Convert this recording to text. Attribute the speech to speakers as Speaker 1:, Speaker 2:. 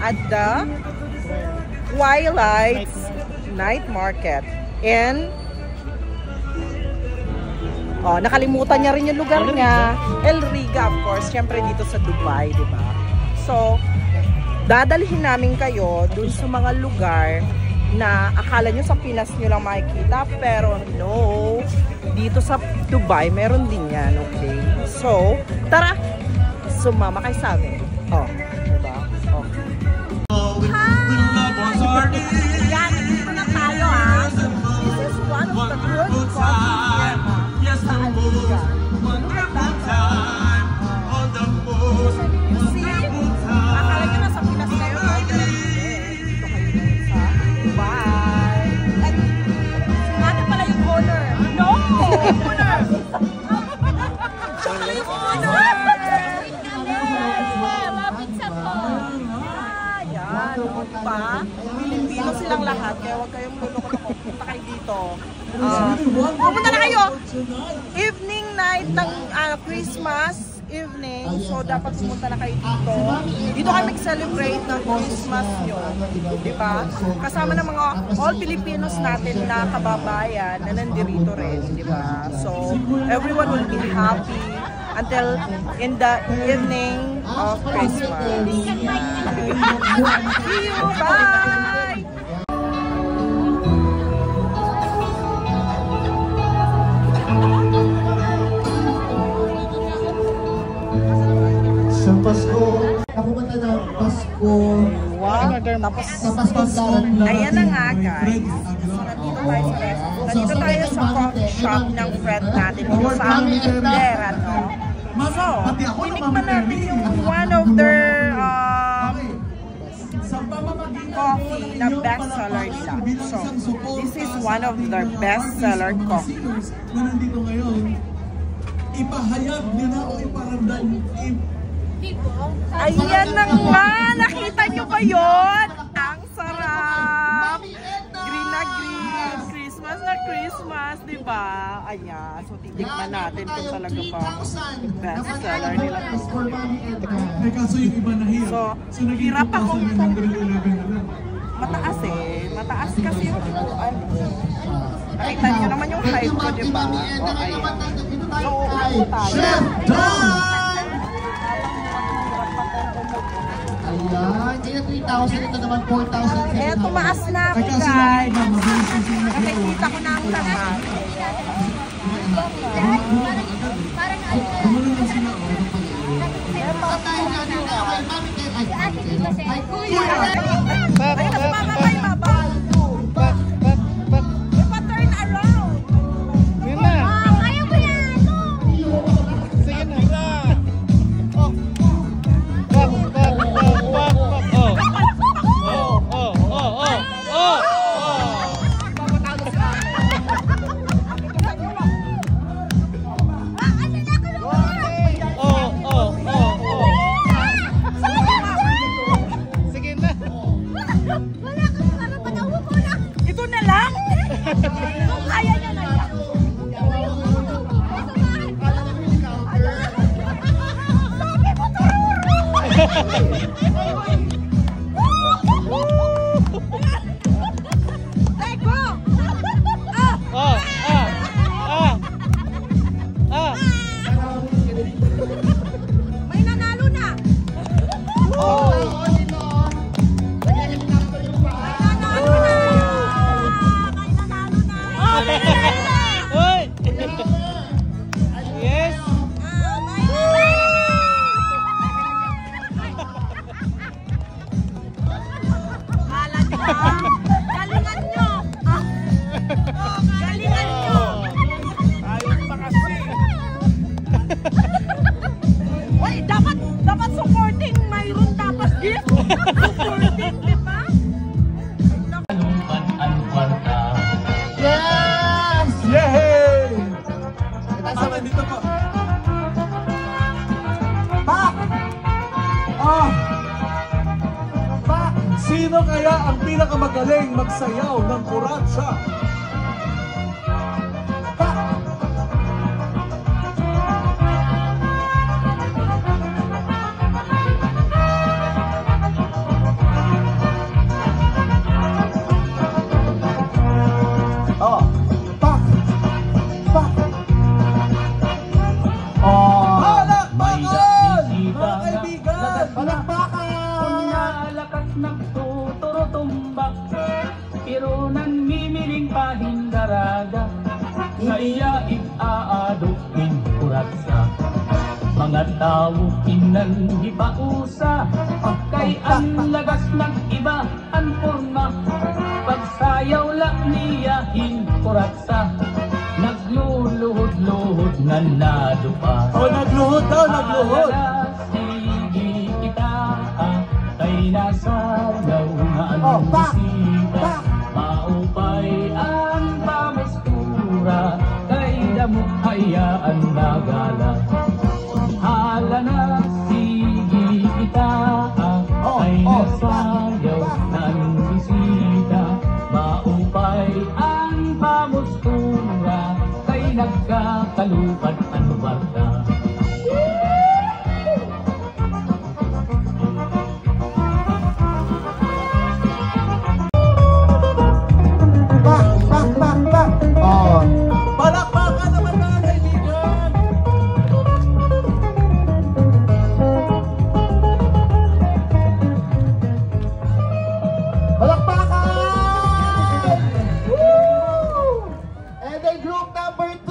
Speaker 1: at the Twilight Night Market in nakalimutan niya rin yung lugar niya. El Riga, of course. Siyempre dito sa Dubai, di ba? So, dadalhin namin kayo dun sa mga lugar na akala nyo sa Pinas nyo lang makikita. Pero no, dito sa Dubai, meron din yan, okay? So, tara! Sumama kayo sa amin. Diba? Hi! Yan, dito na tayo This is one of the good coffee here sa Aliga. Look at that. You see? Akala nyo na sa Pinas kayo. Dito kayo sa Dubai. And natin pala yung owner. No! Owner! Siya pala yung owner! Pa, Pilipino silang lahat, kaya huwag kayong luloko-loko. Punta kayo dito. Pumunta na kayo! Evening night ng Christmas evening, so dapat pumunta na kayo dito. Dito kayo mag-celebrate ng Christmas nyo. Diba? Kasama ng mga all Filipinos natin na kababayan na nandito rin. Diba? So, everyone will be happy until in the evening of Christmas. See you! Bye!
Speaker 2: Sa Pasko, nakumanta na Pasko.
Speaker 1: Wow! Tapos, ayan na nga guys. Nandito tayo sa coffee shop ng friend natin dito sa Amindera, no? So, tinikman natin yung one of their coffee na bestseller nila. So, this is one of their bestseller coffee.
Speaker 2: Na nandito ngayon, ipahayag nyo na o iparamdam.
Speaker 1: Ayan na nga! Nakita nyo ba yun? Ang sarap! Green na green! Christmas na Christmas, diba? Ayan. So, titikman natin kung talaga pa bestseller nila to.
Speaker 2: Kaso yung iba na hirap.
Speaker 1: So, hirap akong mataas mataas kasi yung upuan. Nakita nyo naman yung height ko, diba? O, ayan. So, uupo tayo.
Speaker 2: Ayan, kaya 3,000, ito naman 4,000.
Speaker 1: Eh, tumaas na ako guys. Nakikita ko na ang lahat. Ayun, nagmamamay mabal. Ipa-turn around. Kaya ko yan.
Speaker 3: Sige na.
Speaker 1: Ito na lang? Kung kaya niya na lang. Sabi mo may nanalo na.
Speaker 3: Yes!
Speaker 1: Galingan nyo! Galingan nyo!
Speaker 3: Ayun pa kasi.
Speaker 1: Uy, dapat supporting. Mayroon dapat gift. Supporting, di ba?
Speaker 2: Yes!
Speaker 3: Yay!
Speaker 2: Kasama dito po. Pa! Pa! Sino kaya ang pinakamagaling magsayaw ng kuratsa? Pa!
Speaker 4: Kaya itaadupin kuratsa. Mga tao pinanghipausa, kay ang lagas ng iba ang porma. Pagsayaw lang niya hinkuratsa, nagluluhod-luhod nga nadupa.
Speaker 2: Oh, nagluhod daw, nagluhod.
Speaker 4: Sige kita, kay nasayaw nga ang bisita. Maupay ang pamustura, kay damok hayaan nagala. Hala na sige kita, ay nasayaw ng bisita. Maupay ang pamustura, kay nagkakalupad ang barda.
Speaker 2: Oh. Palakpakan naman mga kaibigan.
Speaker 5: Palakpakan! Woo! And then group number 2.